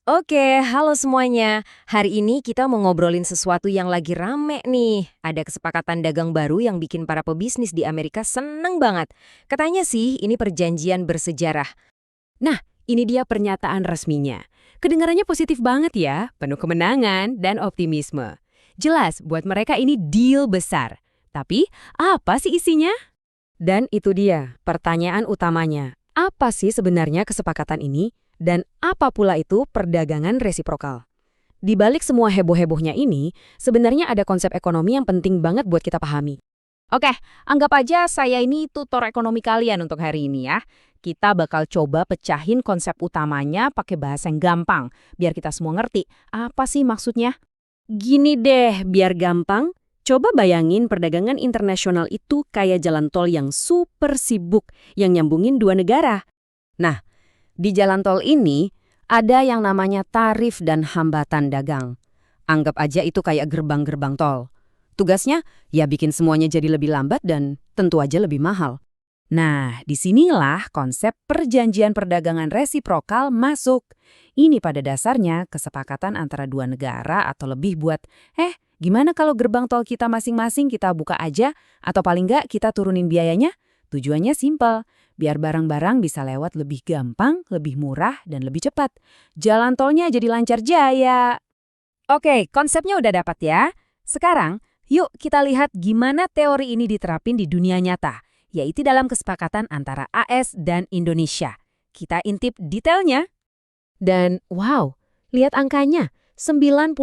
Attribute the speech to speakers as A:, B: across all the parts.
A: Oke, halo semuanya. Hari ini kita mau ngobrolin sesuatu yang lagi rame nih. Ada kesepakatan dagang baru yang bikin para pebisnis di Amerika seneng banget. Katanya sih ini perjanjian bersejarah.
B: Nah, ini dia pernyataan resminya. Kedengarannya positif banget ya, penuh kemenangan dan optimisme. Jelas buat mereka ini deal besar. Tapi, apa sih isinya? Dan itu dia, pertanyaan utamanya. Apa sih sebenarnya kesepakatan ini? Dan apa pula itu perdagangan resiprokal? Di balik semua heboh-hebohnya ini, sebenarnya ada konsep ekonomi yang penting banget buat kita pahami.
C: Oke, anggap aja saya ini tutor ekonomi kalian untuk hari ini ya. Kita bakal coba pecahin konsep utamanya pakai bahasa yang gampang, biar kita semua ngerti apa sih maksudnya.
B: Gini deh, biar gampang, coba bayangin perdagangan internasional itu kayak jalan tol yang super sibuk yang nyambungin dua negara. Nah, di jalan tol ini ada yang namanya tarif dan hambatan dagang. Anggap aja itu kayak gerbang-gerbang tol. Tugasnya ya bikin semuanya jadi lebih lambat dan tentu aja lebih mahal.
C: Nah, disinilah konsep perjanjian perdagangan resiprokal masuk. Ini pada dasarnya kesepakatan antara dua negara atau lebih buat, gimana kalau gerbang tol kita masing-masing kita buka aja, atau paling nggak kita turunin biayanya? Tujuannya simpel, biar barang-barang bisa lewat lebih gampang, lebih murah, dan lebih cepat. Jalan tolnya jadi lancar jaya. Oke, konsepnya udah dapat ya. Sekarang, yuk kita lihat gimana teori ini diterapin di dunia nyata, yaitu dalam kesepakatan antara AS dan Indonesia. Kita intip detailnya.
B: Dan wow, lihat angkanya, 99%.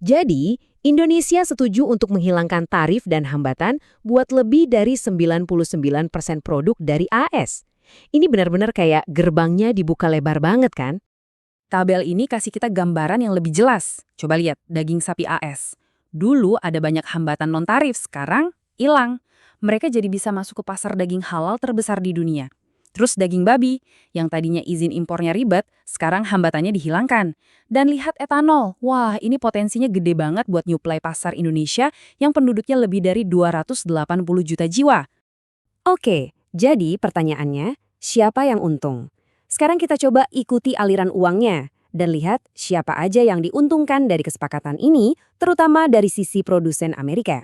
B: Jadi, Indonesia setuju untuk menghilangkan tarif dan hambatan buat lebih dari 99% produk dari AS. Ini benar-benar kayak gerbangnya dibuka lebar banget kan?
C: Tabel ini kasih kita gambaran yang lebih jelas. Coba lihat daging sapi AS. Dulu ada banyak hambatan non-tarif, sekarang hilang. Mereka jadi bisa masuk ke pasar daging halal terbesar di dunia. Terus daging babi, yang tadinya izin impornya ribet, sekarang hambatannya dihilangkan. Dan lihat etanol, wah ini potensinya gede banget buat nyuplai pasar Indonesia yang penduduknya lebih dari 280 juta jiwa.
B: Oke, jadi pertanyaannya, siapa yang untung? Sekarang kita coba ikuti aliran uangnya dan lihat siapa aja yang diuntungkan dari kesepakatan ini, terutama dari sisi produsen Amerika.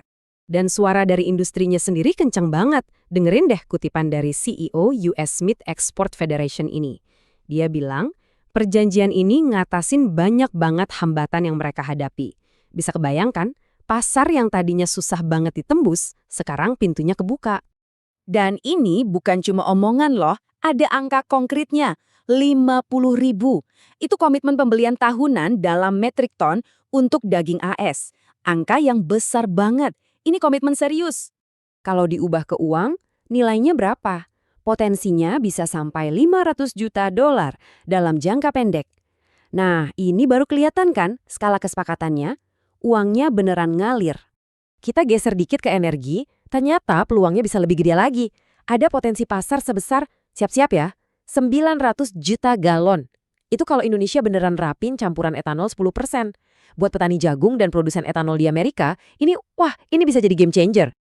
B: Dan suara dari industrinya sendiri kencang banget. Dengerin deh kutipan dari CEO US Meat Export Federation ini. Dia bilang, perjanjian ini ngatasin banyak banget hambatan yang mereka hadapi. Bisa kebayangkan, pasar yang tadinya susah banget ditembus, sekarang pintunya kebuka.
C: Dan ini bukan cuma omongan loh, ada angka konkretnya, 50.000. Itu komitmen pembelian tahunan dalam metrik ton untuk daging AS. Angka yang besar banget. Ini komitmen serius.
B: Kalau diubah ke uang, nilainya berapa? Potensinya bisa sampai 500 juta dolar dalam jangka pendek. Nah, ini baru kelihatan kan skala kesepakatannya? Uangnya beneran ngalir. Kita geser dikit ke energi, ternyata peluangnya bisa lebih gede lagi. Ada potensi pasar sebesar, siap-siap ya, 900 juta galon. Itu kalau Indonesia beneran rapin campuran etanol 10%. Buat petani jagung dan produsen etanol di Amerika, ini bisa jadi game changer.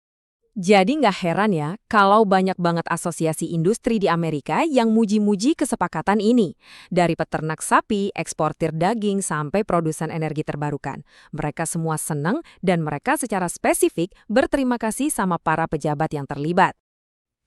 C: Jadi nggak heran ya kalau banyak banget asosiasi industri di Amerika yang muji-muji kesepakatan ini. Dari peternak sapi, eksportir daging, sampai produsen energi terbarukan. Mereka semua senang dan mereka secara spesifik berterima kasih sama para pejabat yang terlibat.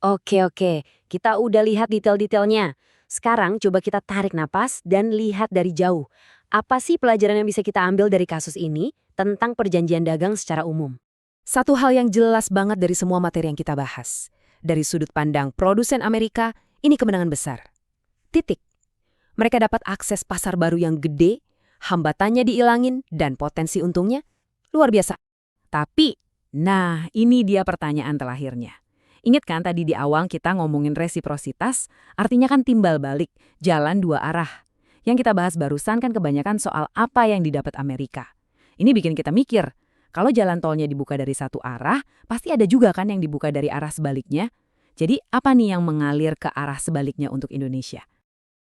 B: Oke, kita udah lihat detail-detailnya. Sekarang coba kita tarik napas dan lihat dari jauh. Apa sih pelajaran yang bisa kita ambil dari kasus ini tentang perjanjian dagang secara umum? Satu hal yang jelas banget dari semua materi yang kita bahas. Dari sudut pandang produsen Amerika, ini kemenangan besar. Titik. Mereka dapat akses pasar baru yang gede, hambatannya diilangin, dan potensi untungnya luar biasa.
C: Tapi, nah ini dia pertanyaan terakhirnya. Ingat kan tadi di awal kita ngomongin resiprositas, artinya kan timbal balik, jalan dua arah. Yang kita bahas barusan kan kebanyakan soal apa yang didapat Amerika. Ini bikin kita mikir, kalau jalan tolnya dibuka dari satu arah, pasti ada juga kan yang dibuka dari arah sebaliknya. Jadi apa nih yang mengalir ke arah sebaliknya untuk Indonesia?